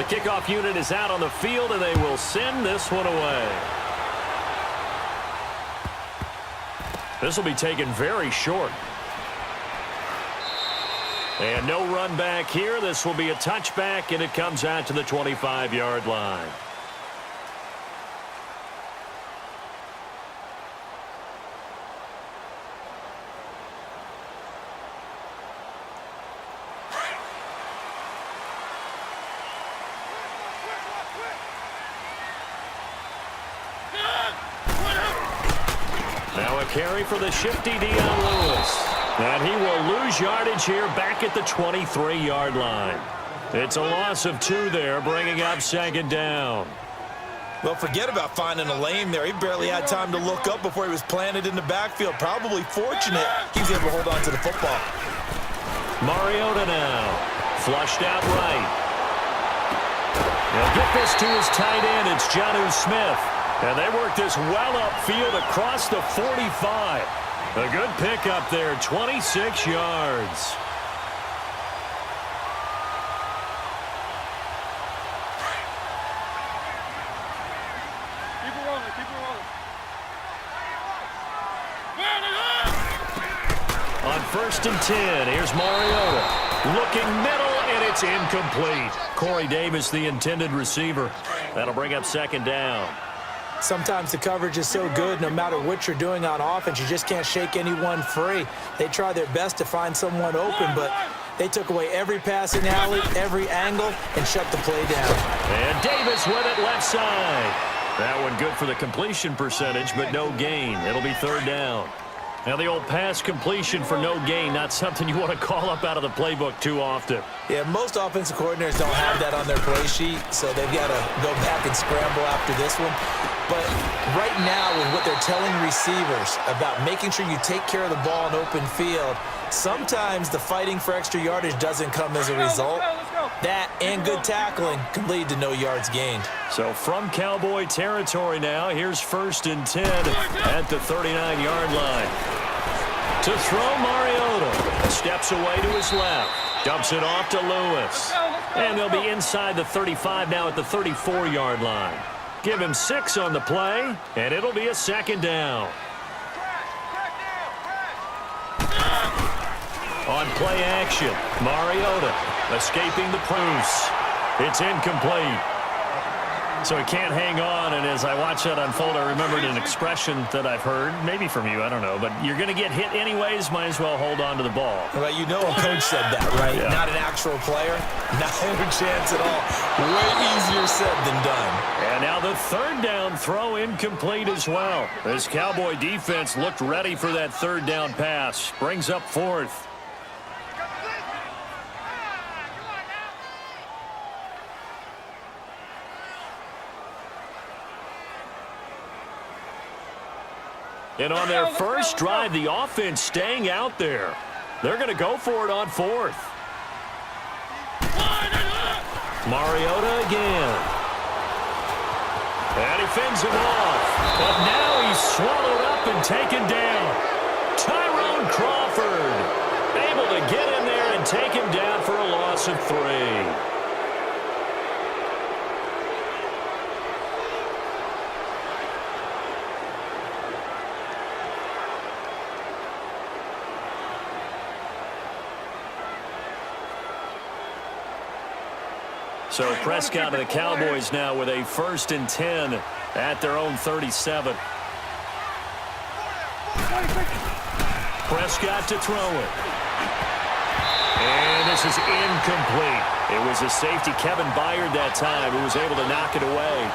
The kickoff unit is out on the field, and they will send this one away. This will be taken very short. And no run back here. This will be a touchback, and it comes out to the 25-yard line. Now a carry for the shifty Dion Lewis. And he will lose yardage here back at the 23-yard line. It's a loss of 2 there, bringing up second down. Well, forget about finding a lane there. He barely had time to look up before he was planted in the backfield. Probably fortunate he was able to hold on to the football. Mariota now. Flushed out right. He'll get this to his tight end. It's Jonnu Smith. And they work this well upfield across the 45. A good pickup there, 26 yards. Keep it rolling, keep it rolling. On 1st and 10, here's Mariota. Looking middle, and it's incomplete. Corey Davis, the intended receiver. That'll bring up second down. Sometimes the coverage is so good, no matter what you're doing on offense, you just can't shake anyone free. They try their best to find someone open, but they took away every passing alley, every angle, and shut the play down. And Davis with it left side. That one good for the completion percentage, but no gain. It'll be third down. Now the old pass completion for no gain, not something you want to call up out of the playbook too often. Yeah, most offensive coordinators don't have that on their play sheet, so they've got to go back and scramble after this one. But right now, with what they're telling receivers about making sure you take care of the ball in open field, sometimes the fighting for extra yardage doesn't come as a result. That and good tackling can lead to no yards gained. So from Cowboy territory now, here's 1st and 10 at the 39-yard line. To throw, Mariota steps away to his left, dumps it off to Lewis. And they'll be inside the 35 now at the 34-yard line. Give him 6 on the play, and it'll be a second down. On play action, Mariota escaping the Bruce. It's incomplete. So he can't hang on, and as I watch that unfold, I remembered an expression that I've heard, maybe from you, I don't know, but you're going to get hit anyways, might as well hold on to the ball. Well, you know a coach said that, right? Yeah. Not an actual player. Not a chance at all. Way easier said than done. And now the third down throw incomplete as well. This Cowboy defense looked ready for that third down pass. Brings up 4th. And on their first drive, the offense staying out there. They're going to go for it on 4th. Mariota again. And he fends him off. But now he's swallowed up and taken down. Tyrone Crawford able to get in there and take him down for a loss of 3. So Prescott and the Cowboys now with a 1st and 10 at their own 37. Prescott to throw it. And this is incomplete. It was a safety, Kevin Byard, that time, who was able to knock it away.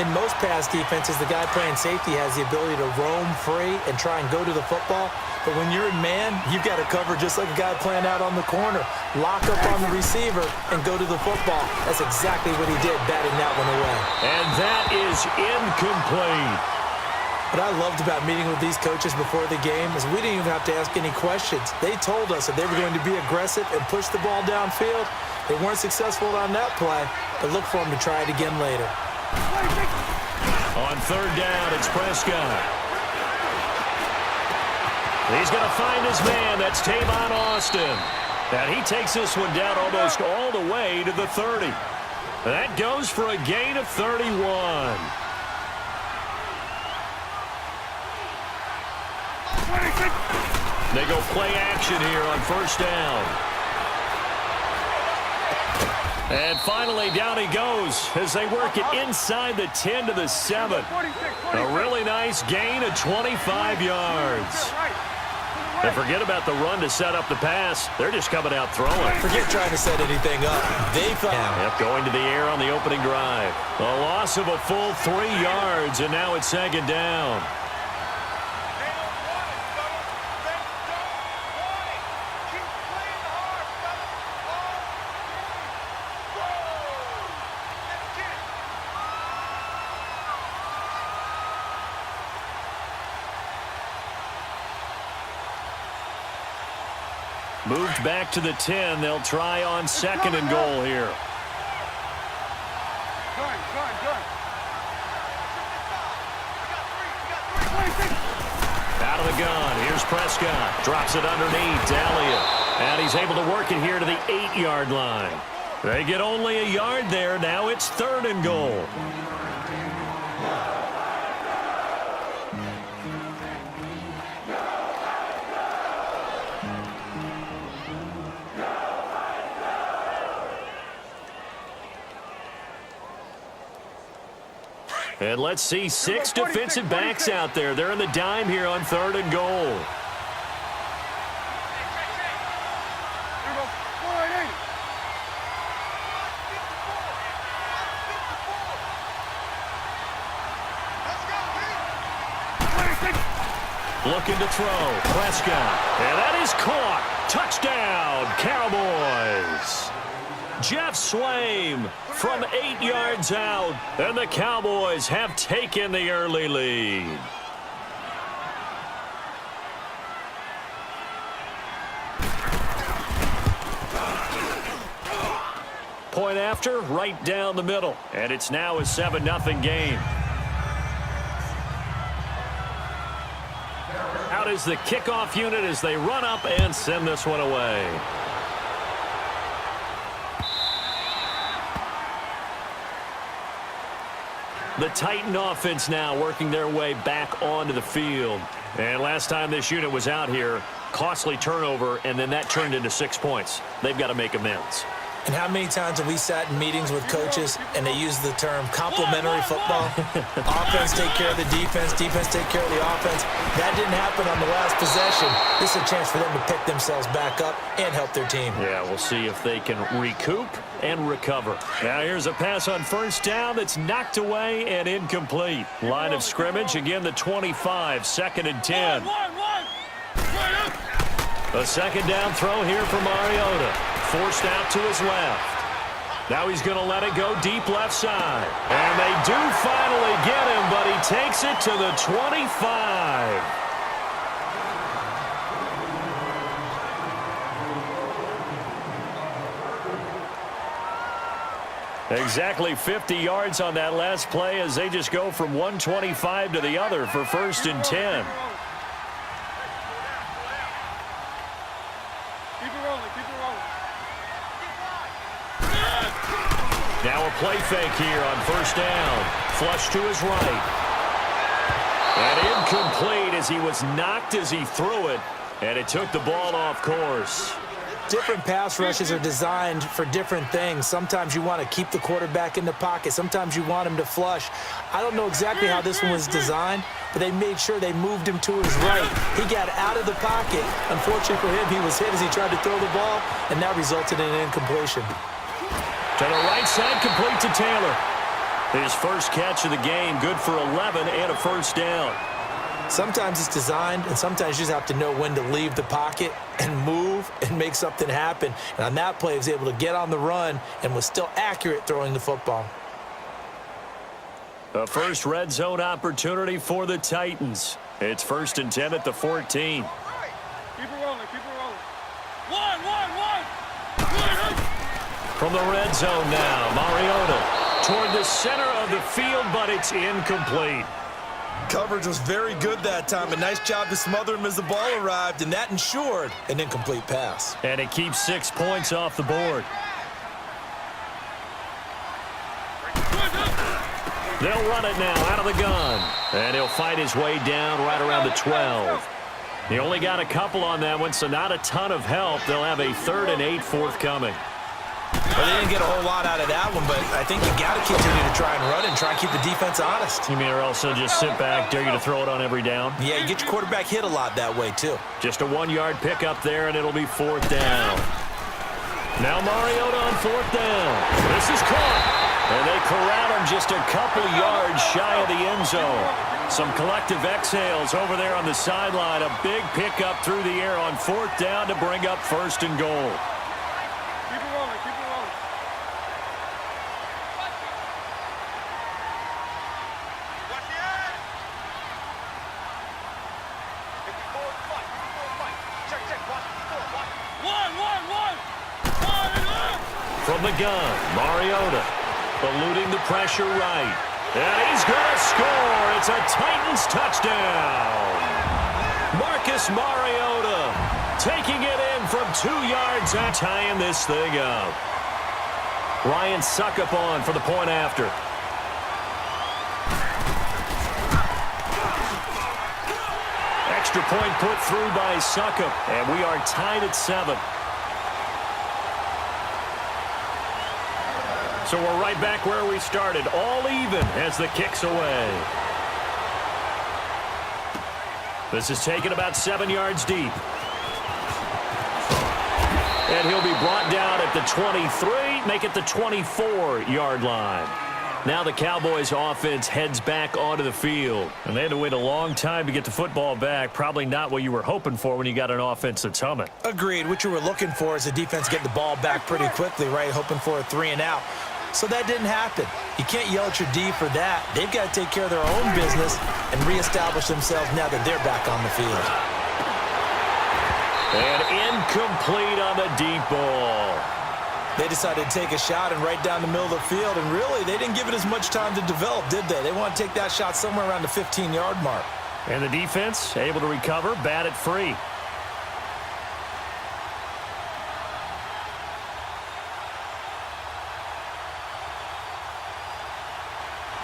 In most pass defenses, the guy playing safety has the ability to roam free and try and go to the football. But when you're in man, you've got to cover just like a guy playing out on the corner. Lock up on the receiver and go to the football. That's exactly what he did, batting that one away. And that is incomplete. What I loved about meeting with these coaches before the game is we didn't even have to ask any questions. They told us that they were going to be aggressive and push the ball downfield. They weren't successful on that play, but look for them to try it again later. On third down, it's Prescott. He's going to find his man. That's Tavon Austin. And he takes this one down almost all the way to the 30. That goes for a gain of 31. They go play action here on first down. And finally, down he goes as they work it inside the 10 to the 7. A really nice gain of 25 yards. And forget about the run to set up the pass. They're just coming out throwing. Forget trying to set anything up. They found. Yep, going to the air on the opening drive. A loss of a full 3 yards, and now it's second down. Moved back to the 10. They'll try on second and goal here. Out of the gun. Here's Prescott. Drops it underneath. Elliott. And he's able to work it here to the 8-yard line. They get only a yard there. Now it's third and goal. And let's see 6 defensive backs out there. They're in the dime here on third and goal. Looking to throw. Prescott. And that is caught. Touchdown, Cowboys. Jeff Swaim from 8 yards out, and the Cowboys have taken the early lead. Point after, right down the middle, and it's now a 7-0 game. Out is the kickoff unit as they run up and send this one away. The Titan offense now working their way back onto the field. And last time this unit was out here, costly turnover, and then that turned into 6 points. They've got to make amends. And how many times have we sat in meetings with coaches and they use the term complementary football? Offense take care of the defense, defense take care of the offense. That didn't happen on the last possession. This is a chance for them to pick themselves back up and help their team. Yeah, we'll see if they can recoup and recover. Now here's a pass on first down that's knocked away and incomplete. Line of scrimmage, again the 25, second and 10. A second down throw here for Mariota. Forced out to his left. Now he's going to let it go deep left side. And they do finally get him, but he takes it to the 25. Exactly 50 yards on that last play as they just go from 125 to the other for first and 10. Now a play fake here on first down. Flush to his right. And incomplete as he was knocked as he threw it. And it took the ball off course. Different pass rushes are designed for different things. Sometimes you want to keep the quarterback in the pocket. Sometimes you want him to flush. I don't know exactly how this one was designed, but they made sure they moved him to his right. He got out of the pocket. Unfortunately for him, he was hit as he tried to throw the ball, and that resulted in an incompletion. To the right side, complete to Taylor. His first catch of the game, good for 11 and a first down. Sometimes it's designed, and sometimes you just have to know when to leave the pocket and move and make something happen. And on that play, he was able to get on the run and was still accurate throwing the football. A first red zone opportunity for the Titans. It's first and 10 at the 14. Keep it rolling, keep it rolling. One. From the red zone now, Mariota toward the center of the field, but it's incomplete. Coverage was very good that time. A nice job to smother him as the ball arrived, and that ensured an incomplete pass. And it keeps 6 points off the board. They'll run it now out of the gun. And he'll fight his way down right around the 12. He only got a couple on that one, so not a ton of help. They'll have a 3rd and 8 forthcoming. Well, they didn't get a whole lot out of that one, but I think you got to continue to try and run and try and keep the defense honest. You mean or else they'll just sit back, dare you to throw it on every down? Yeah, you get your quarterback hit a lot that way, too. Just a 1-yard pickup there, and it'll be 4th down. Now Mariota on 4th down. This is caught. And they corral him just a couple yards shy of the end zone. Some collective exhales over there on the sideline. A big pickup through the air on 4th down to bring up 1st and goal. Keep it rolling, keep it rolling. Watch the edge. Check, watch. One. From the gun, Mariota eluding the pressure right. And he's going to score. It's a Titans touchdown. Marcus Mariota taking it in from 2 yards and tying this thing up. Ryan Suckup on for the point after. Extra point put through by Suckup, and we are tied at 7. So we're right back where we started, all even as the kick's away. This is taken about 7 yards deep. And he'll be brought down at the 23, make it the 24-yard line. Now the Cowboys offense heads back onto the field. And they had to wait a long time to get the football back. Probably not what you were hoping for when you got an offense that's humming. Agreed. What you were looking for is the defense getting the ball back pretty quickly, right? Hoping for a 3 and out. So that didn't happen. You can't yell at your D for that. They've got to take care of their own business and reestablish themselves now that they're back on the field. And incomplete on the deep ball. They decided to take a shot and right down the middle of the field, and really, they didn't give it as much time to develop, did they? They want to take that shot somewhere around the 15-yard mark. And the defense able to recover, bat it free.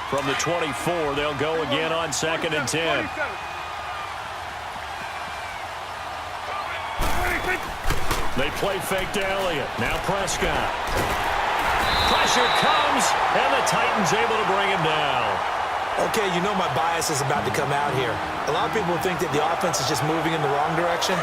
From the 24, they'll go again on 2nd and 10. They play fake to Elliott. Now Prescott. Pressure comes, and the Titans able to bring him down. Okay, you know my bias is about to come out here. A lot of people think that the offense is just moving in the wrong direction.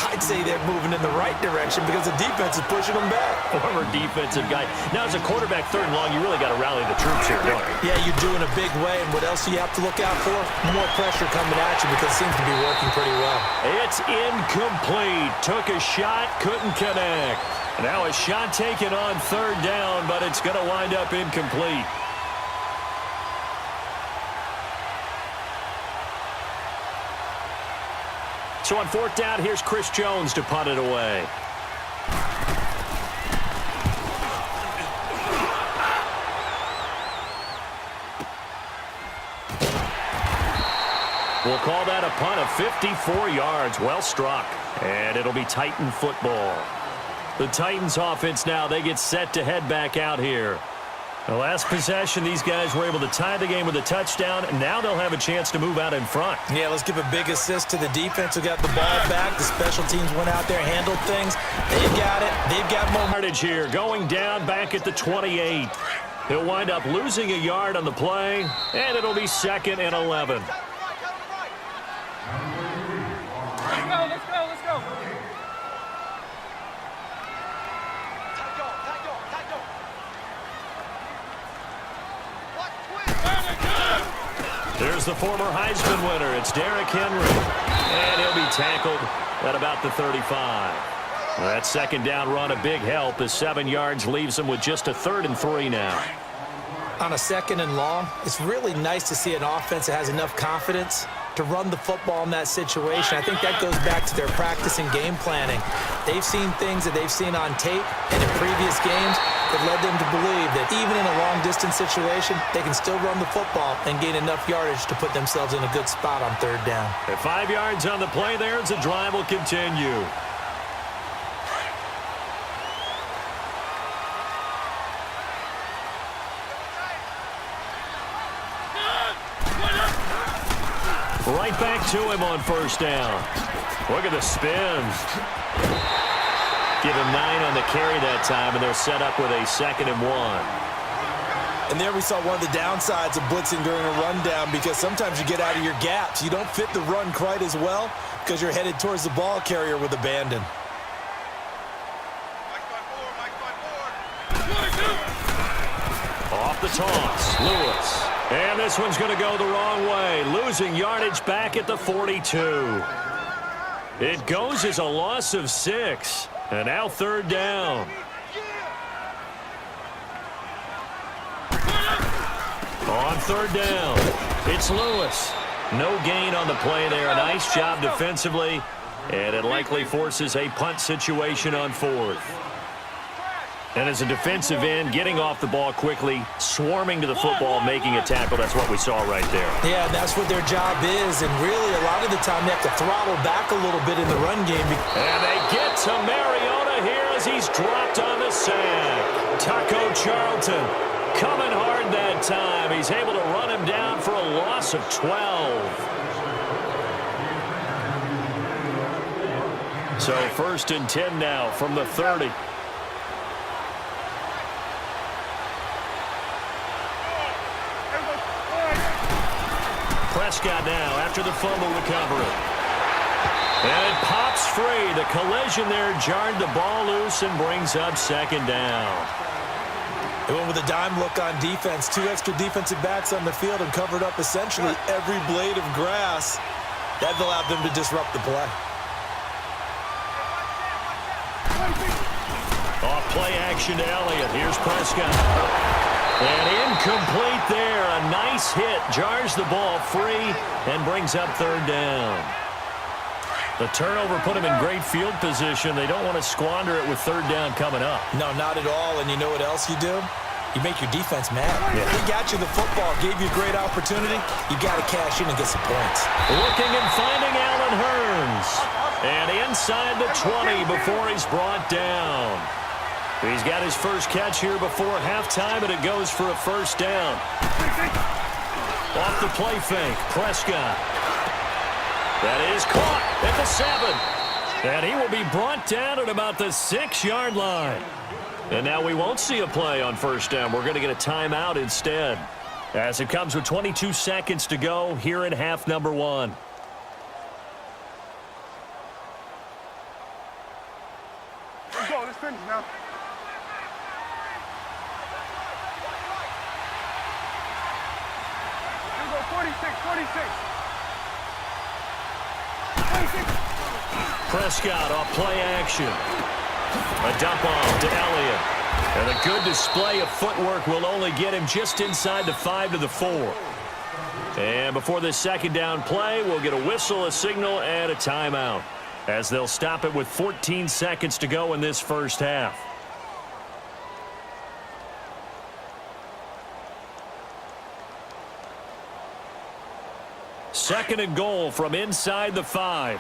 I'd say they're moving in the right direction because the defense is pushing them back. Former defensive guy. Now, as a quarterback 3rd and long, you really got to rally the troops here, don't you? Yeah, you do in a big way. And what else do you have to look out for? More pressure coming at you because it seems to be working pretty well. It's incomplete. Took a shot, couldn't connect. Now a shot taken on 3rd down, but it's going to wind up incomplete. So on 4th down, here's Chris Jones to punt it away. We'll call that a punt of 54 yards. Well struck. And it'll be Titan football. The Titans offense now, they get set to head back out here. The last possession, these guys were able to tie the game with a touchdown, and now they'll have a chance to move out in front. Yeah, let's give a big assist to the defense who got the ball back. The special teams went out there, handled things. They've got it. They've got momentum here, going down back at the 28. He'll wind up losing a yard on the play, and it'll be 2nd and 11. Let's go. There's the former Heisman winner. It's Derrick Henry. And he'll be tackled at about the 35. That 2nd down run, a big help. The 7 yards leaves him with just a 3rd and 3 now. on a 2nd and long. It's really nice to see an offense that has enough confidence to run the football in that situation. I think that goes back to their practice and game planning. They've seen things that they've seen on tape and in previous games that led them to believe that even in a long-distance situation, they can still run the football and gain enough yardage to put themselves in a good spot on 3rd down. At 5 yards on the play there as the drive will continue. Right back to him on first down. Look at the spins. Give him 9 on the carry that time, and they'll set up with a 2nd and 1. And there we saw one of the downsides of blitzing during a rundown, because sometimes you get out of your gaps. You don't fit the run quite as well because you're headed towards the ball carrier with abandon. Off the toss, Lewis. And this one's going to go the wrong way, losing yardage back at the 42. It goes as a loss of 6, and now 3rd down. On 3rd down, it's Lewis. No gain on the play there. A nice job defensively, and it likely forces a punt situation on 4th. And as a defensive end, getting off the ball quickly, swarming to the football, making a tackle, that's what we saw right there. Yeah, that's what their job is, and really a lot of the time they have to throttle back a little bit in the run game. And they get to Mariota here as he's dropped on the sack. Taco Charlton coming hard that time. He's able to run him down for a loss of 12. So 1st and 10 now from the 30. Prescott now after the fumble recovery. And it pops free. The collision there jarred the ball loose and brings up 2nd down. They went with a dime look on defense. 2 extra defensive backs on the field and covered up essentially every blade of grass. That allowed them to disrupt the play. Off play action to Elliott. Here's Prescott. And incomplete there. A nice hit. Jars the ball free and brings up 3rd down. The turnover put him in great field position. They don't want to squander it with 3rd down coming up. No, not at all. And you know what else you do? You make your defense mad. Yeah. He got you the football, gave you a great opportunity. You got to cash in and get some points. Looking and finding Allen Hurns. And inside the 20 before he's brought down. He's got his first catch here before halftime, and it goes for a 1st down. Off the play fake, Prescott. That is caught at the 7. And he will be brought down at about the 6-yard line. And now we won't see a play on 1st down. We're going to get a timeout instead, as it comes with 22 seconds to go here in half number 1. Let's go. Let's finish now. Here we go. 46. 26. Prescott off play action. A dump off to Elliott. And a good display of footwork will only get him just inside the 5 to the 4. And before this 2nd down play, we'll get a whistle, a signal, and a timeout, as they'll stop it with 14 seconds to go in this 1st half. Second and goal from inside the 5.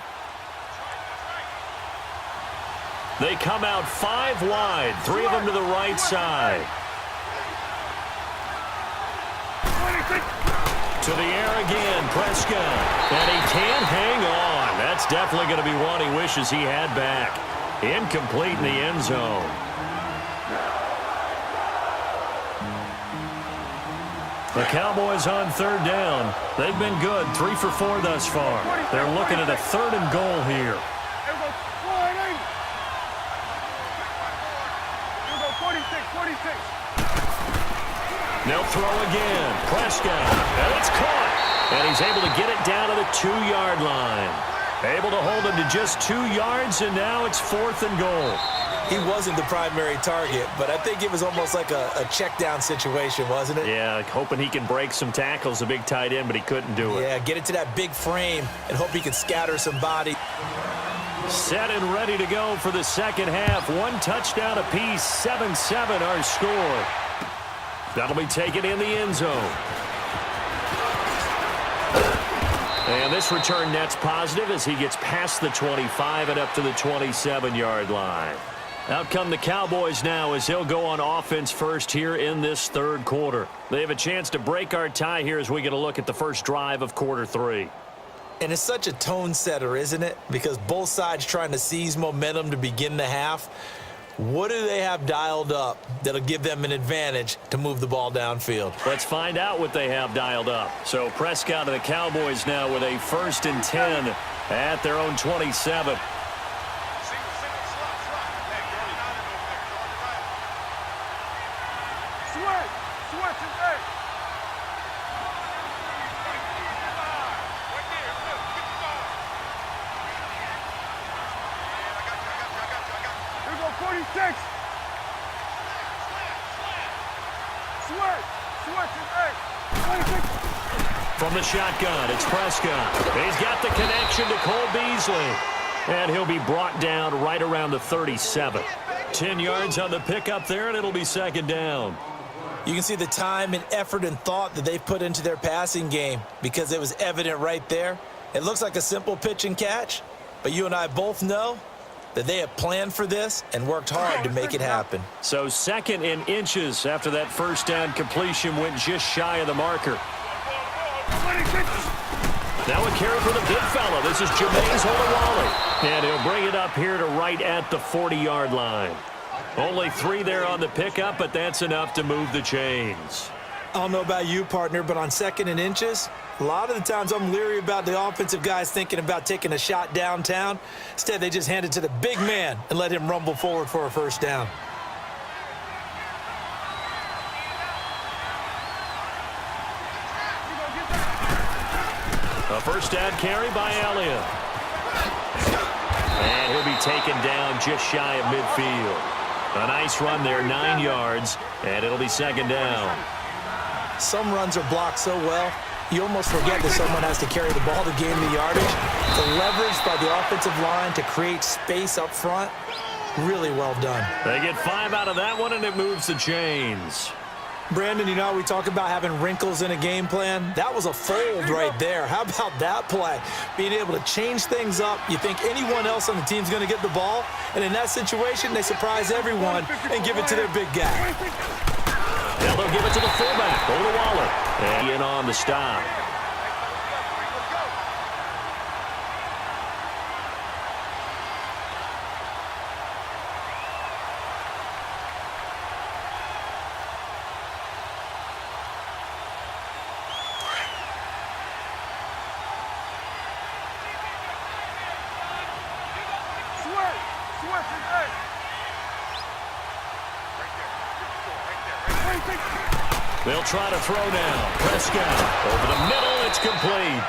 They come out 5 wide, 3 of them to the right side. To the air again, Prescott. And he can't hang on. That's definitely going to be one he wishes he had back. Incomplete in the end zone. The Cowboys on 3rd down. They've been good, 3 for 4 thus far. They're looking at a 3rd and goal here. They'll throw again. Prescott. And it's caught. And he's able to get it down to the 2-yard line. Able to hold him to just 2 yards, and now it's 4th and goal. He wasn't the primary target, but I think it was almost like a check down situation, wasn't it? Yeah, hoping he can break some tackles, a big tight end, but he couldn't do it. Yeah, get it to that big frame and hope he can scatter some body. Set and ready to go for the 2nd half. 1 touchdown apiece, 7-7 our score. That'll be taken in the end zone. And this return net's positive as he gets past the 25 and up to the 27-yard line. Out come the Cowboys now as they'll go on offense first here in this 3rd quarter. They have a chance to break our tie here as we get a look at the first drive of quarter 3. And it's such a tone setter, isn't it? Because both sides trying to seize momentum to begin the half. What do they have dialed up that'll give them an advantage to move the ball downfield? Let's find out what they have dialed up. So Prescott and the Cowboys now with a 1st and 10 at their own 27. From the shotgun, it's Prescott. He's got the connection to Cole Beasley. And he'll be brought down right around the 37. 10 yards on the pickup there, and it'll be 2nd down. You can see the time and effort and thought that they've put into their passing game because it was evident right there. It looks like a simple pitch and catch, but you and I both know that they have planned for this and worked hard to make it happen. So 2nd and inches after that 1st down completion went just shy of the marker. Now a carry for the big fella. This is Jameis Olawale. And he'll bring it up here to right at the 40-yard line. Only 3 there on the pickup, but that's enough to move the chains. I don't know about you, partner, but on 2nd and inches, a lot of the times I'm leery about the offensive guys thinking about taking a shot downtown. Instead, they just hand it to the big man and let him rumble forward for a 1st down. A 1st down carry by Elliott. And he'll be taken down just shy of midfield. A nice run there, 9 yards, and it'll be 2nd down. Some runs are blocked so well, you almost forget that someone has to carry the ball to gain the yardage. The leverage by the offensive line to create space up front, really well done. They get 5 out of that one, and it moves the chains. Brandon, you know, we talk about having wrinkles in a game plan. That was a fold right there. How about that play? Being able to change things up. You think anyone else on the team's going to get the ball, and in that situation, they surprise everyone and give it to their big guy. Now they'll give it to the fullback, Olawale. And in on the stop. They'll try to throw now. Prescott over the middle. It's complete.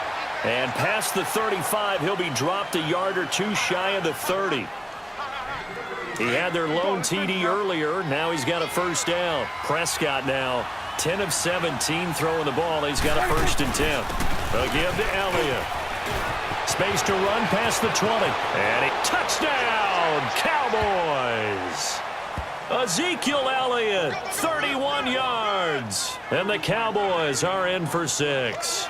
And past the 35, he'll be dropped a yard or 2 shy of the 30. He had their lone TD earlier. Now he's got a 1st down. Prescott now 10 of 17 throwing the ball. He's got a 1st and 10. They'll give to Elliott. Space to run past the 20. And a touchdown, Cowboys. Ezekiel Elliott, 31 yards. And the Cowboys are in for 6.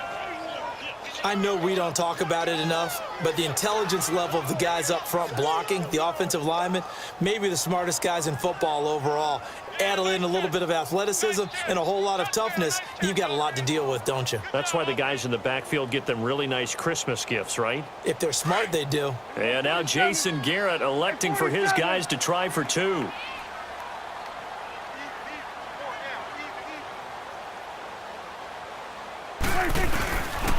I know we don't talk about it enough, but the intelligence level of the guys up front blocking, the offensive linemen, maybe the smartest guys in football overall. Add in a little bit of athleticism and a whole lot of toughness, you've got a lot to deal with, don't you? That's why the guys in the backfield get them really nice Christmas gifts, right? If they're smart, they do. And now Jason Garrett electing for his guys to try for 2.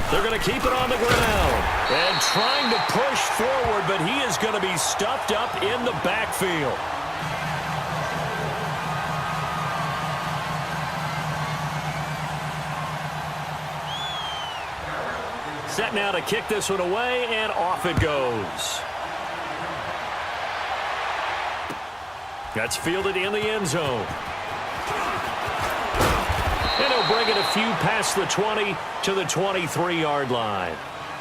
They're going to keep it on the ground and trying to push forward, but he is going to be stuffed up in the backfield. Set now to kick this one away, and off it goes. That's fielded in the end zone. And he'll bring it a few past the 20 to the 23-yard line.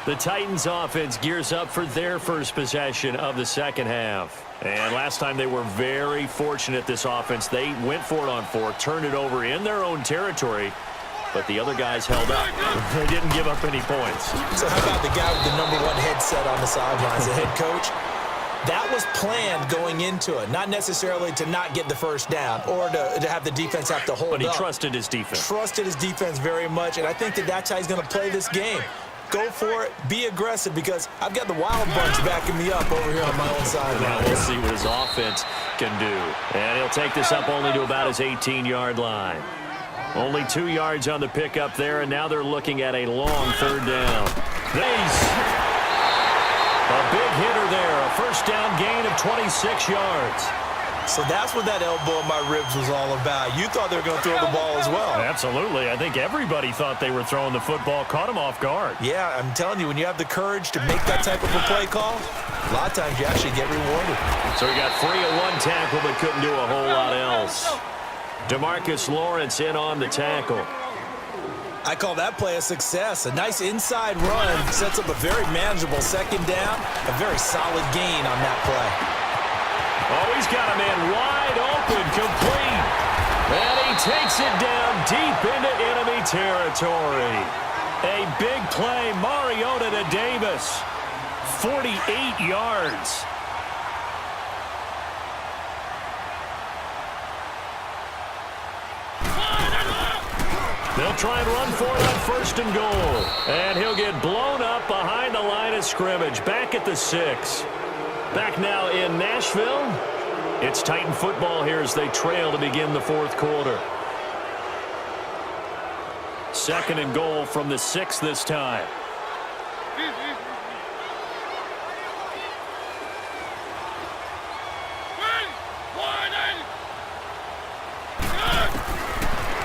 The Titans offense gears up for their first possession of the 2nd half. And last time they were very fortunate, this offense. They went for it on 4, turned it over in their own territory, but the other guys held up. They didn't give up any points. So how about the guy with the #1 headset on the sidelines, the head coach? That was planned going into it, not necessarily to not get the 1st down or to have the defense have to hold up. But he trusted his defense. Trusted his defense very much, and I think that's how he's going to play this game. go for it, be aggressive, because I've got the wild bunch backing me up over here on my own side. Now we'll see what his offense can do. And he'll take this up only to about his 18-yard line. Only 2 yards on the pickup there, and now they're looking at a long third down. A big hitter there, a first down gain of 26 yards. So that's what that elbow in my ribs was all about. You thought they were going to throw the ball as well. Absolutely. I think everybody thought they were throwing the football, caught him off guard. Yeah, I'm telling you, when you have the courage to make that type of a play call, a lot of times you actually get rewarded. So he got free of one tackle but couldn't do a whole lot else. DeMarcus Lawrence in on the tackle. I call that play a success. A nice inside run sets up a very manageable second down, a very solid gain on that play. Oh, he's got a man wide open, complete. And he takes it down deep into enemy territory. A big play, Mariota to Davis. 48 yards. They'll try and run for it on first and goal. And he'll get blown up behind the line of scrimmage, back at the 6. Back now in Nashville. It's Titan football here as they trail to begin the fourth quarter. Second and goal from the 6 this time.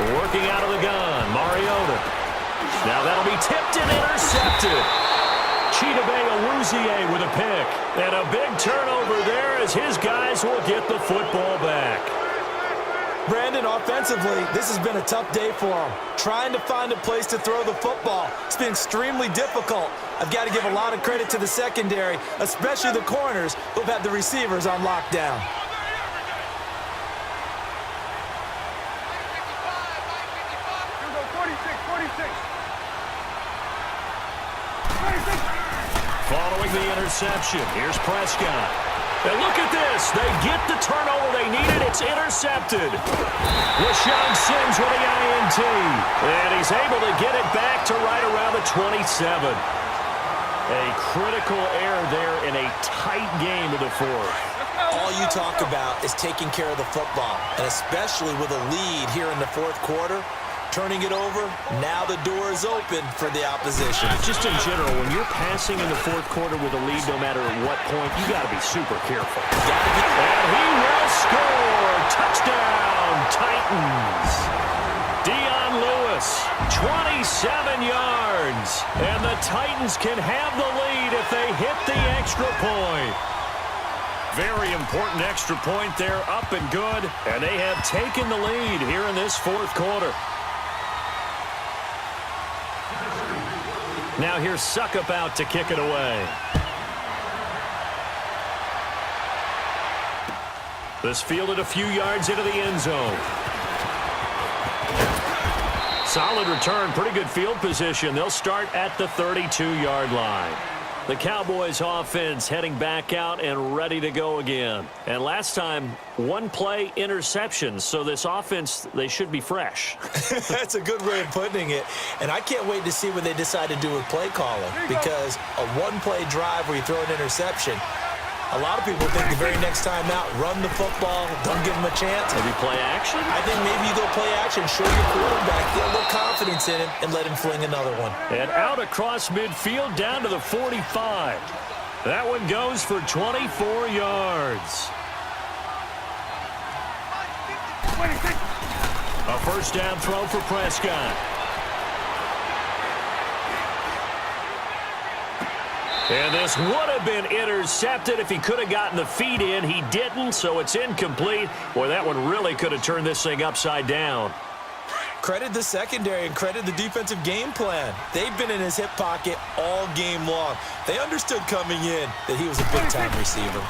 Working out of the gun, Mariota. Now that'll be tipped and intercepted. Chidobe Awuzie with a pick. And a big turnover there as his guys will get the football back. Brandon, offensively, this has been a tough day for him. Trying to find a place to throw the football. It's been extremely difficult. I've got to give a lot of credit to the secondary, especially the corners who've had the receivers on lockdown. Following the interception, here's Prescott. And look at this. They get the turnover they needed. It's intercepted. Rashawn Sims with the INT. And he's able to get it back to right around the 27. A critical error there in a tight game of the fourth. All you talk about is taking care of the football, and especially with a lead here in the fourth quarter. Turning it over, now the door is open for the opposition. Just in general, when you're passing in the fourth quarter with a lead, no matter at what point, you got to be super careful. And he will score. Touchdown, Titans. Dion Lewis, 27 yards. And the Titans can have the lead if they hit the extra point. Very important extra point there, up and good. And they have taken the lead here in this fourth quarter. Now here's Suckup out to kick it away. This fielded a few yards into the end zone. Solid return, pretty good field position. They'll start at the 32-yard line. The Cowboys offense heading back out and ready to go again. And last time, one play interception. So this offense, they should be fresh. That's a good way of putting it. And I can't wait to see what they decide to do with play calling. Because a one-play drive where you throw an interception, a lot of people think the very next time out, run the football, don't give them a chance. Maybe play action? I think maybe you go play action, show your quarterback, get a little confidence in him, and let him fling another one. And out across midfield down to the 45. That one goes for 24 yards. A first down throw for Prescott. And this would have been intercepted if he could have gotten the feet in. He didn't, so it's incomplete. Boy, that one really could have turned this thing upside down. Credit the secondary and credit the defensive game plan. They've been in his hip pocket all game long. They understood coming in that he was a big-time receiver.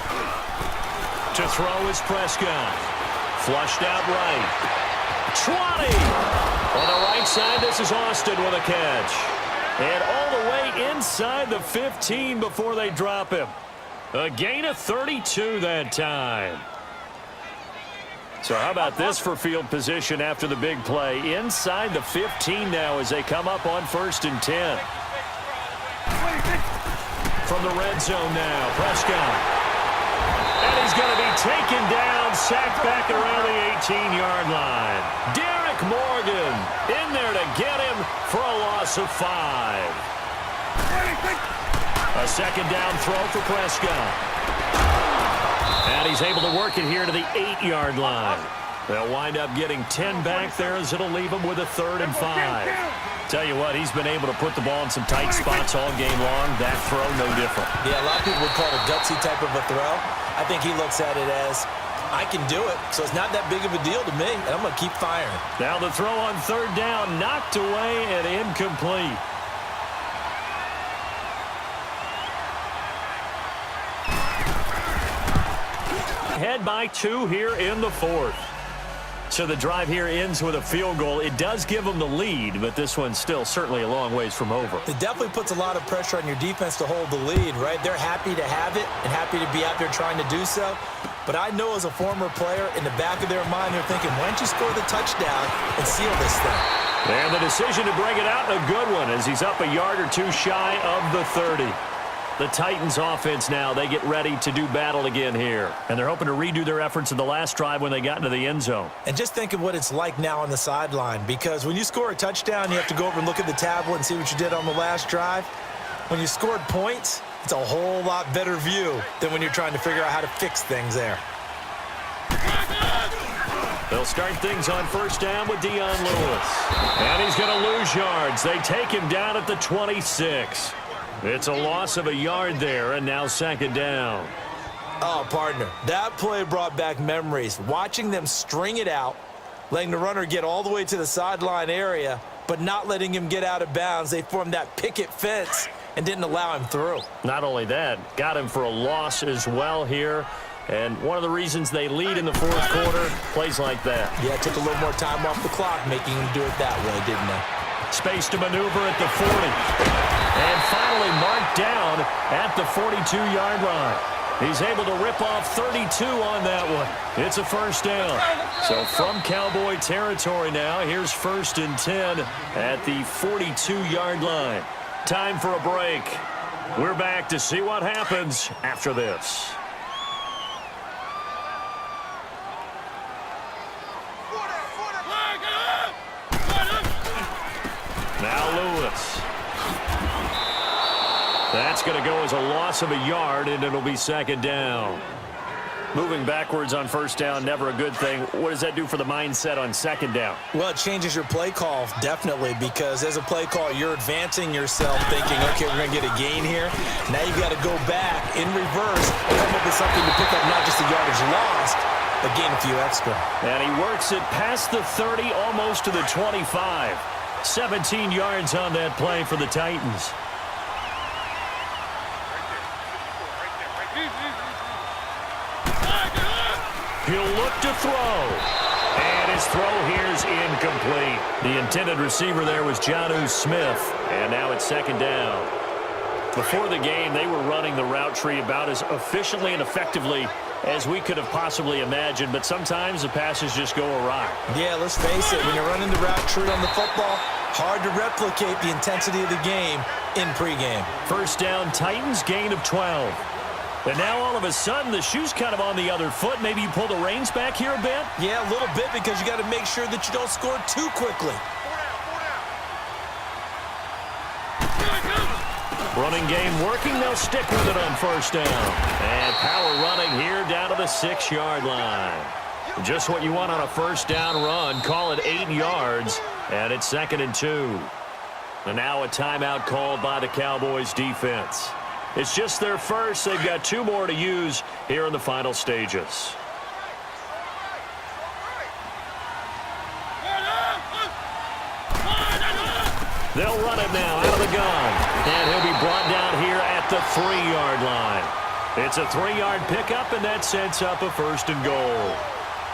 To throw is Prescott. Flushed out right. 20! On the right side, this is Austin with a catch. And all the way inside the 15 before they drop him. A gain of 32 that time. So how about this for field position after the big play? Inside the 15 now as they come up on 1st and 10. from the red zone now. Prescott. And he's going to be taken down, sacked back around the 18-yard line. Derek Morgan in there to get him for a loss of 5. A second down throw for Prescott. And he's able to work it here to the 8-yard line. They'll wind up getting 10 back there as it'll leave him with a 3rd and 5. Tell you what, he's been able to put the ball in some tight spots all game long. That throw, no different. Yeah, a lot of people would call it a gutsy type of a throw. I think he looks at it as, I can do it, so it's not that big of a deal to me, and I'm going to keep firing. Now the throw on 3rd down, knocked away and incomplete. Head by 2 here in the 4th. So the drive here ends with a field goal. It does give them the lead, but this one's still certainly a long ways from over. It definitely puts a lot of pressure on your defense to hold the lead, right? They're happy to have it and happy to be out there trying to do so. But I know as a former player, in the back of their mind, they're thinking, why don't you score the touchdown and seal this thing? And the decision to bring it out, a good one, as he's up a yard or 2 shy of the 30. The Titans offense now, they get ready to do battle again here. And they're hoping to redo their efforts in the last drive when they got into the end zone. And just think of what it's like now on the sideline, because when you score a touchdown, you have to go over and look at the tablet and see what you did on the last drive. When you scored points, it's a whole lot better view than when you're trying to figure out how to fix things there. They'll start things on 1st down with Dion Lewis. And he's going to lose yards. They take him down at the 26. It's a loss of a yard there, and now 2nd down. Oh, partner, that play brought back memories. Watching them string it out, letting the runner get all the way to the sideline area, but not letting him get out of bounds. They formed that picket fence and didn't allow him through. Not only that, got him for a loss as well here. And one of the reasons they lead in the 4th quarter, plays like that. Yeah, it took a little more time off the clock, making him do it that way, didn't they? Space to maneuver at the 40. And finally marked down at the 42-yard line. He's able to rip off 32 on that one. It's a 1st down. So from Cowboy territory now, here's 1st and 10 at the 42-yard line. Time for a break. We're back to see what happens after this. Now Lewis. That's going to go as a loss of a yard, and it'll be 2nd down. Moving backwards on 1st down, never a good thing. What does that do for the mindset on 2nd down? Well, it changes your play call, definitely, because as a play call, you're advancing yourself thinking, okay, we're going to get a gain here. Now you've got to go back in reverse and come up with something to pick up not just the yardage lost, but gain a few extra. And he works it past the 30, almost to the 25. 17 yards on that play for the Titans. He'll look to throw. And his throw here is incomplete. The intended receiver there was Jonnu Smith. And now it's 2nd down. Before the game, they were running the route tree about as efficiently and effectively as we could have possibly imagined, but sometimes the passes just go awry. Yeah, let's face it, when you're running the route tree on the football, hard to replicate the intensity of the game in pregame. 1st down, Titans, gain of 12. And now all of a sudden, the shoe's kind of on the other foot. Maybe you pull the reins back here a bit? Yeah, a little bit, because you got to make sure that you don't score too quickly. Running game working. They'll stick with it on 1st down. And power running here down to the 6-yard line. Just what you want on a 1st down run. Call it 8 yards. And it's 2nd and 2. And now a timeout called by the Cowboys defense. It's just their first. They've got 2 more to use here in the final stages. They'll run it now out of the gun. And he'll be brought down here at the 3-yard line. It's a 3-yard pickup, and that sets up a 1st and goal.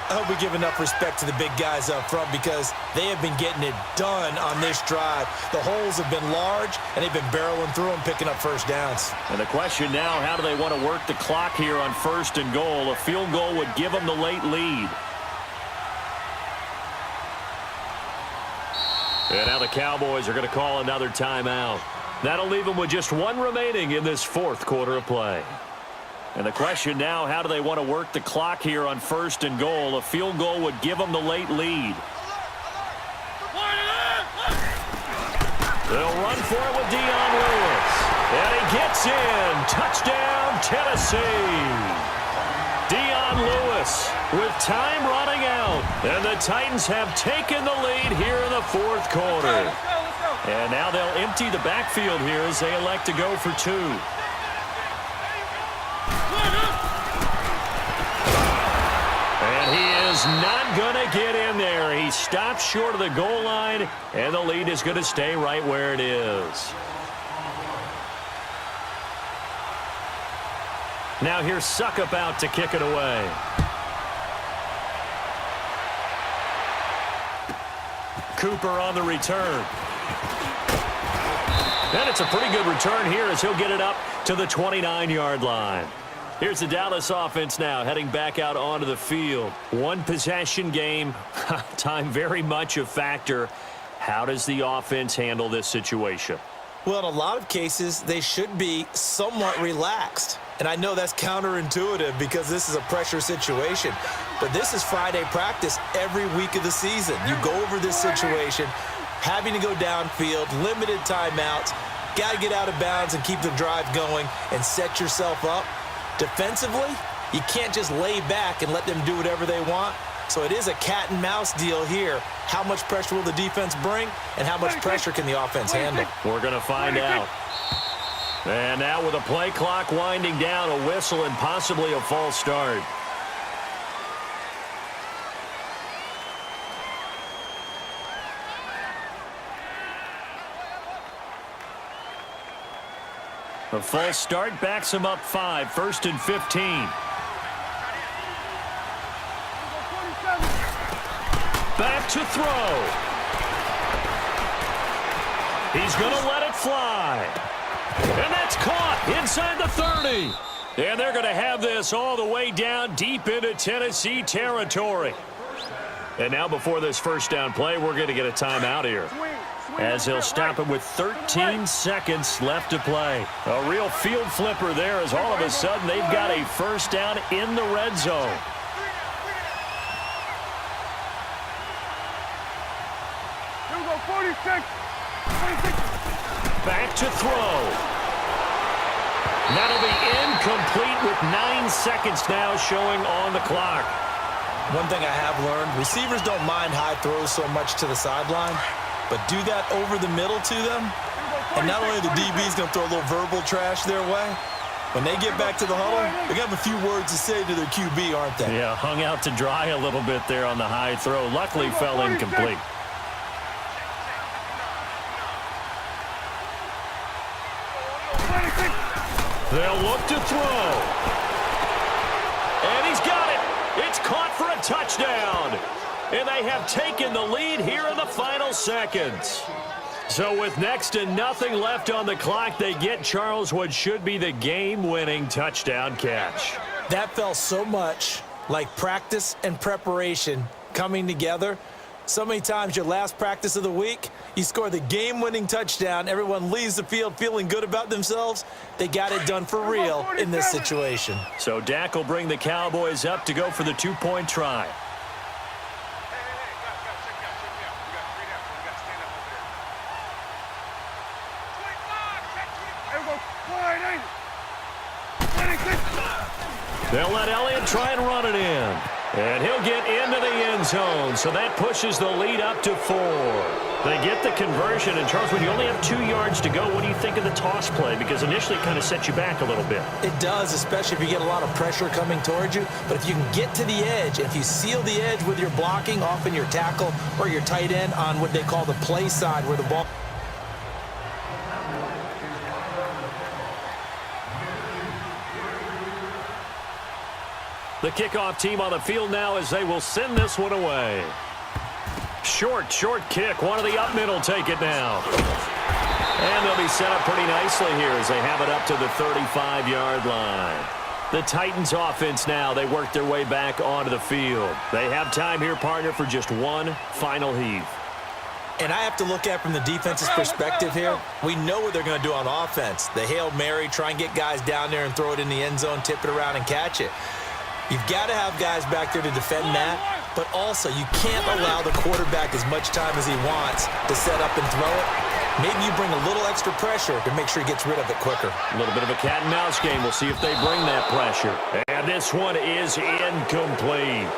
I hope we give enough respect to the big guys up front, because they have been getting it done on this drive. The holes have been large, and they've been barreling through them, picking up 1st downs. And the question now, how do they want to work the clock here on 1st and goal? A field goal would give them the late lead. And now the Cowboys are going to call another timeout. That'll leave them with just one remaining in this fourth quarter of play. And the question now, how do they want to work the clock here on 1st and goal? A field goal would give them the late lead. They'll run for it with Dion Lewis. And he gets in. Touchdown, Tennessee. Dion Lewis with time running out. And the Titans have taken the lead here in the fourth quarter. And now they'll empty the backfield here as they elect to go for 2. And he is not going to get in there. He stops short of the goal line, and the lead is going to stay right where it is. Now here's Suckup out to kick it away. Cooper on the return. And it's a pretty good return here as he'll get it up to the 29-yard line. Here's the Dallas offense now heading back out onto the field. One possession game. Time very much a factor. How does the offense handle this situation? Well, in a lot of cases, they should be somewhat relaxed. And I know that's counterintuitive because this is a pressure situation. But this is Friday practice every week of the season. You go over this situation, having to go downfield, limited timeouts, got to get out of bounds and keep the drive going and set yourself up. Defensively, you can't just lay back and let them do whatever they want. So it is a cat and mouse deal here. How much pressure will the defense bring and how much pressure can the offense handle? We're going to find out. And now with a play clock winding down, a whistle and possibly a false start. A false start backs him up 5, 1st and 15. Back to throw. He's going to let it fly. And that's caught inside the 30. And they're going to have this all the way down deep into Tennessee territory. And now before this first down play, we're going to get a timeout here, as he'll stop it with 13 seconds left to play. A real field flipper there, as all of a sudden they've got a first down in the red zone. Here we go, 46. Back to throw. That'll be incomplete with 9 seconds now showing on the clock. One thing I have learned, receivers don't mind high throws so much to the sideline, but do that over the middle to them, and not only the DB's going to throw a little verbal trash their way, when they get back to the huddle, they're going to have a few words to say to their QB, aren't they? Yeah, hung out to dry a little bit there on the high throw. Luckily fell incomplete. They'll look to throw. And he's got it. It's caught for a touchdown. And they have taken the lead here in the final seconds. So with next to nothing left on the clock, they get Charles what should be the game-winning touchdown catch. That felt so much like practice and preparation coming together. So many times your last practice of the week, you score the game-winning touchdown. Everyone leaves the field feeling good about themselves. They got it done for real in this situation. So Dak will bring the Cowboys up to go for the two-point try. They'll let Elliott try and run it in. And he'll get into the end zone, so that pushes the lead up to 4. They get the conversion, and Charles, when you only have 2 yards to go, what do you think of the toss play? Because initially it kind of sets you back a little bit. It does, especially if you get a lot of pressure coming towards you. But if you can get to the edge, if you seal the edge with your blocking, often your tackle or your tight end on what they call the play side where the ball... The kickoff team on the field now as they will send this one away. Short kick. One of the up middle take it now. And they'll be set up pretty nicely here as they have it up to the 35-yard line. The Titans offense now, they work their way back onto the field. They have time here, partner, for just one final heave. And I have to look at it from the defense's perspective here. We know what they're going to do on offense. The Hail Mary, try and get guys down there and throw it in the end zone, tip it around and catch it. You've got to have guys back there to defend that, but also you can't allow the quarterback as much time as he wants to set up and throw it. Maybe you bring a little extra pressure to make sure he gets rid of it quicker. A little bit of a cat and mouse game. We'll see if they bring that pressure. And this one is incomplete.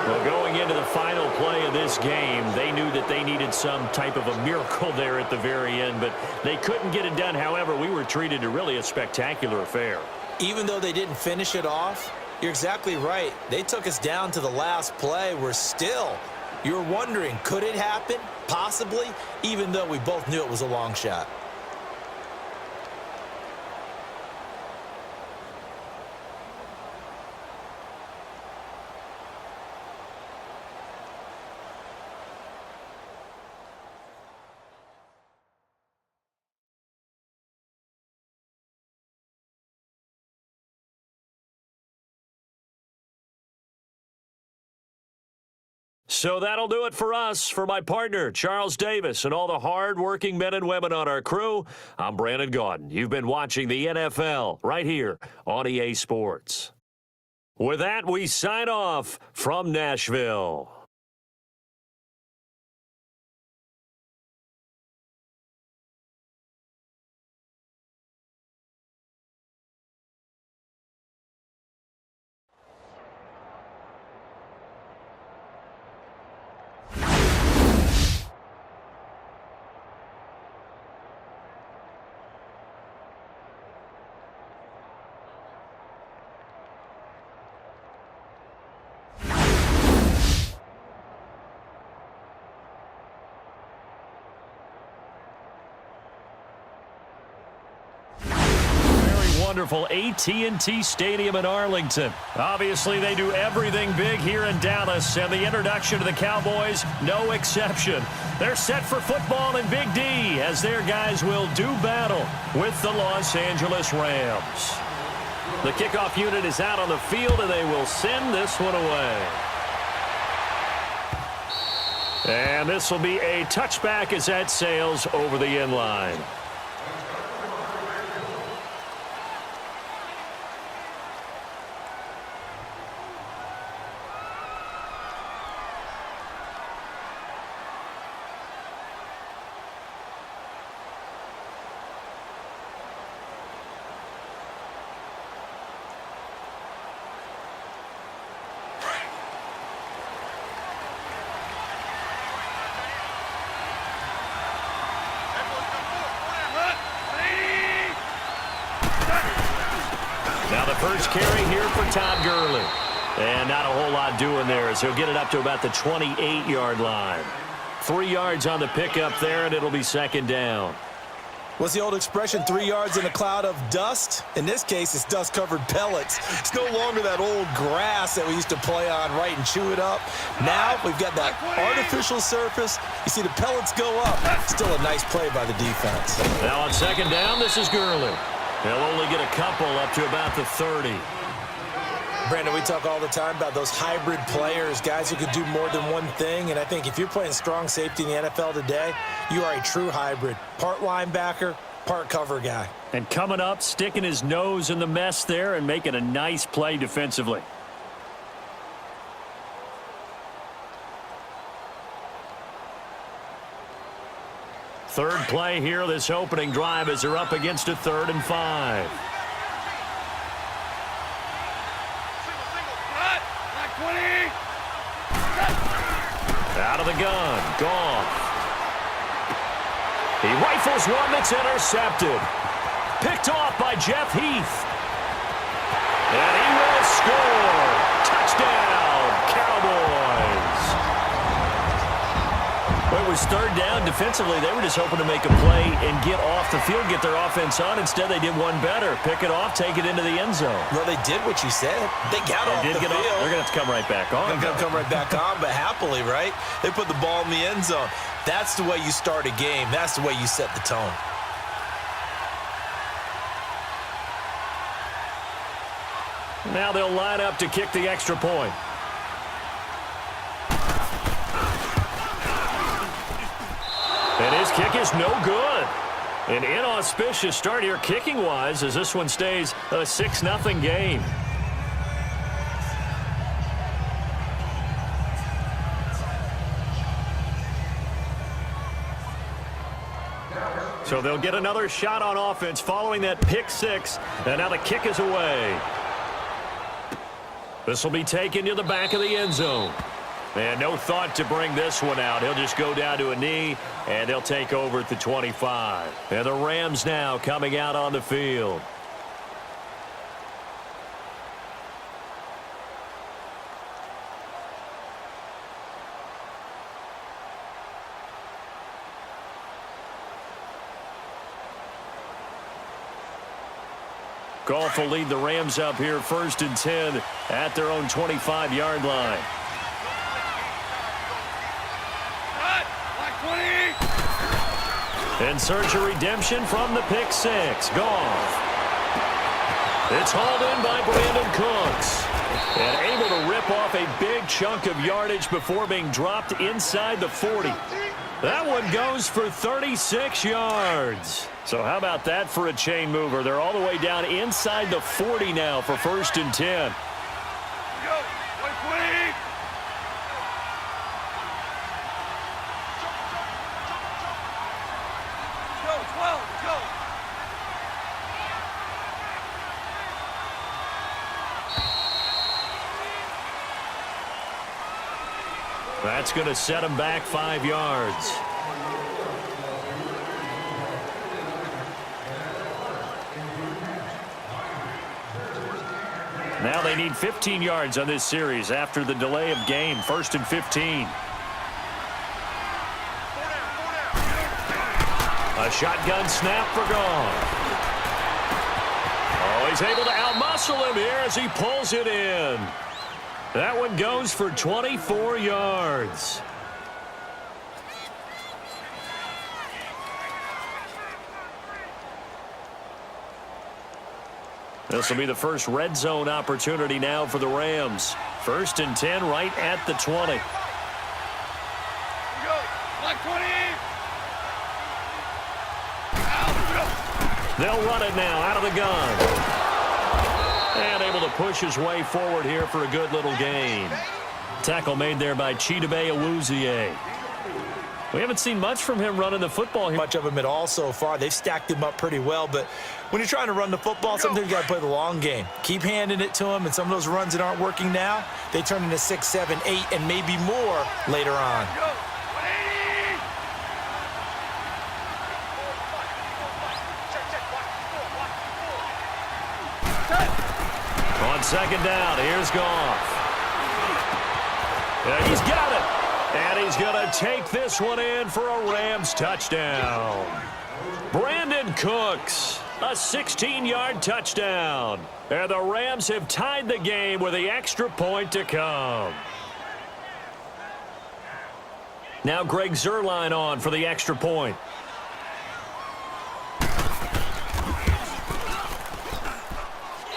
Well, going into the final play of this game, they knew that they needed some type of a miracle there at the very end, but they couldn't get it done. However, we were treated to really a spectacular affair. Even though they didn't finish it off, you're exactly right. They took us down to the last play. We're still, you're wondering, could it happen? Possibly, even though we both knew it was a long shot. So that'll do it for us. For my partner, Charles Davis, and all the hard-working men and women on our crew, I'm Brandon Gaudin. You've been watching the NFL right here on EA Sports. With that, we sign off from Nashville. Wonderful AT&T Stadium in Arlington. Obviously, they do everything big here in Dallas, and the introduction to the Cowboys, no exception. They're set for football in Big D as their guys will do battle with the Los Angeles Rams. The kickoff unit is out on the field, and they will send this one away. And this will be a touchback as that sails over the end line. Now the first carry here for Todd Gurley. And not a whole lot doing there as he'll get it up to about the 28-yard line. 3 yards on the pickup there, and it'll be second down. What's the old expression, 3 yards in a cloud of dust? In this case, it's dust-covered pellets. It's no longer that old grass that we used to play on, right, and chew it up. Now we've got that artificial surface. You see the pellets go up. Still a nice play by the defense. Now on second down, this is Gurley. He'll only get a couple up to about the 30. Brandon, we talk all the time about those hybrid players, guys who could do more than one thing. And I think if you're playing strong safety in the NFL today, you are a true hybrid. Part linebacker, part cover guy. And coming up, sticking his nose in the mess there and making a nice play defensively. Third play here, this opening drive as they're up against a 3rd and 5. Out of the gun, Goff. He rifles one that's intercepted. Picked off by Jeff Heath. And he will score. Touchdown, Cowboys. Well, it was 3rd down. Defensively, they were just hoping to make a play and get off the field, get their offense on. Instead, they did one better. Pick it off, take it into the end zone. Well, they did what you said. They got off the field. They're going to have to come right back on. They're going to come right back on, but happily, right? They put the ball in the end zone. That's the way you start a game. That's the way you set the tone. Now they'll line up to kick the extra point. kick is no good. An inauspicious start here kicking-wise as this one stays a 6-0 game. So they'll get another shot on offense following that pick six. And now the kick is away. This will be taken to the back of the end zone. And no thought to bring this one out. He'll just go down to a knee, and they'll take over at the 25. And the Rams now coming out on the field. Goff will lead the Rams up here 1st and 10 at their own 25-yard line. In search of redemption from the pick six. Goff. It's hauled in by Brandon Cooks. And able to rip off a big chunk of yardage before being dropped inside the 40. That one goes for 36 yards. So how about that for a chain mover? They're all the way down inside the 40 now for 1st and 10. That's going to set him back 5 yards. Now they need 15 yards on this series after the delay of game. 1st and 15. A shotgun snap for Goff. Oh, he's able to outmuscle him here as he pulls it in. That one goes for 24 yards. This will be the first red zone opportunity now for the Rams. 1st and 10 right at the 20. They'll run it now out of the gun. And able to push his way forward here for a good little gain. Tackle made there by Chidobe Awuzie. We haven't seen much from him running the football here. Much of him at all so far. They've stacked him up pretty well, but when you're trying to run the football, sometimes you got to play the long game. Keep handing it to him, and some of those runs that aren't working now, they turn into 6, 7, 8, and maybe more later on. On 2nd down, here's Goff. Yeah, he's got it. And he's going to take this one in for a Rams touchdown. Brandon Cooks, a 16-yard touchdown. And the Rams have tied the game with the extra point to come. Now Greg Zuerlein on for the extra point.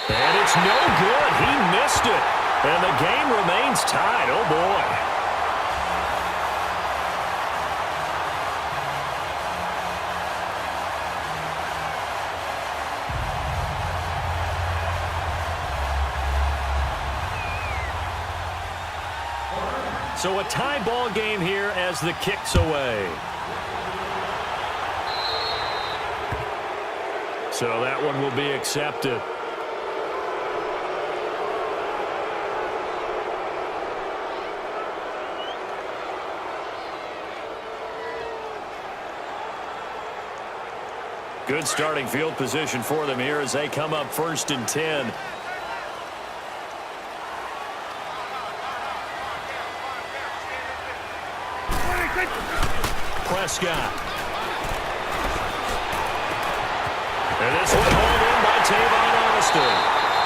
And it's no good. He missed it. And the game remains tied. Oh, boy. So a tie ball game here as the kick's away. So that one will be accepted. Good starting field position for them here as they come up 1st and 10. Prescott. And this one hauled in by Tavon Austin.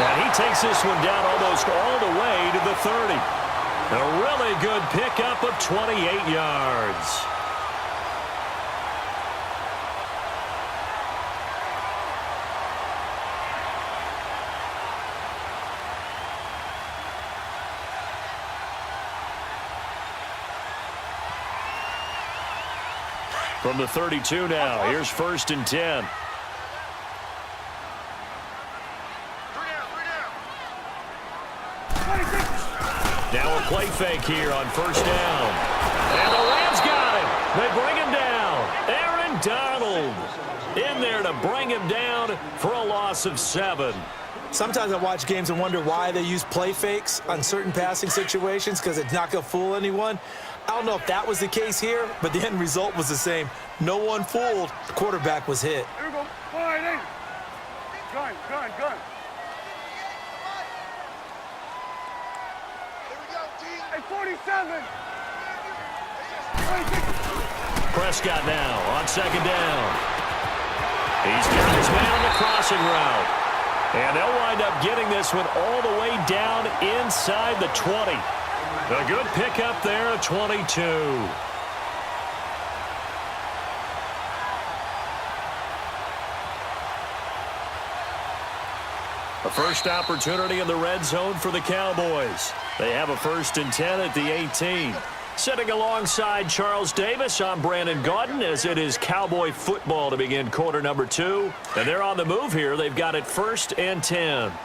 And he takes this one down almost all the way to the 30. A really good pickup of 28 yards. From the 32 now, here's 1st and 10. Now a play fake here on 1st down. And the Rams got him. They bring him down. Aaron Donald in there to bring him down for a loss of 7. Sometimes I watch games and wonder why they use play fakes on certain passing situations because it's not going to fool anyone. I don't know if that was the case here, but the end result was the same. No one fooled. The quarterback was hit. Here we go. Fire in. Gun. Hey, 47. Prescott now on 2nd down. He's got his man on the crossing route. And they'll wind up getting this one all the way down inside the 20. A good pickup there at 22. A first opportunity in the red zone for the Cowboys. They have a 1st and 10 at the 18. Sitting alongside Charles Davis, I'm Brandon Gaudin, as it is Cowboy football to begin quarter number 2. And they're on the move here. They've got it 1st and 10. Here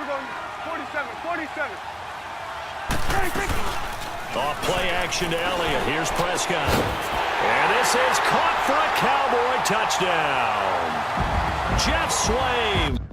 we go. 47. Off play action to Elliott. Here's Prescott. And this is caught for a Cowboy touchdown. Jeff Swaim.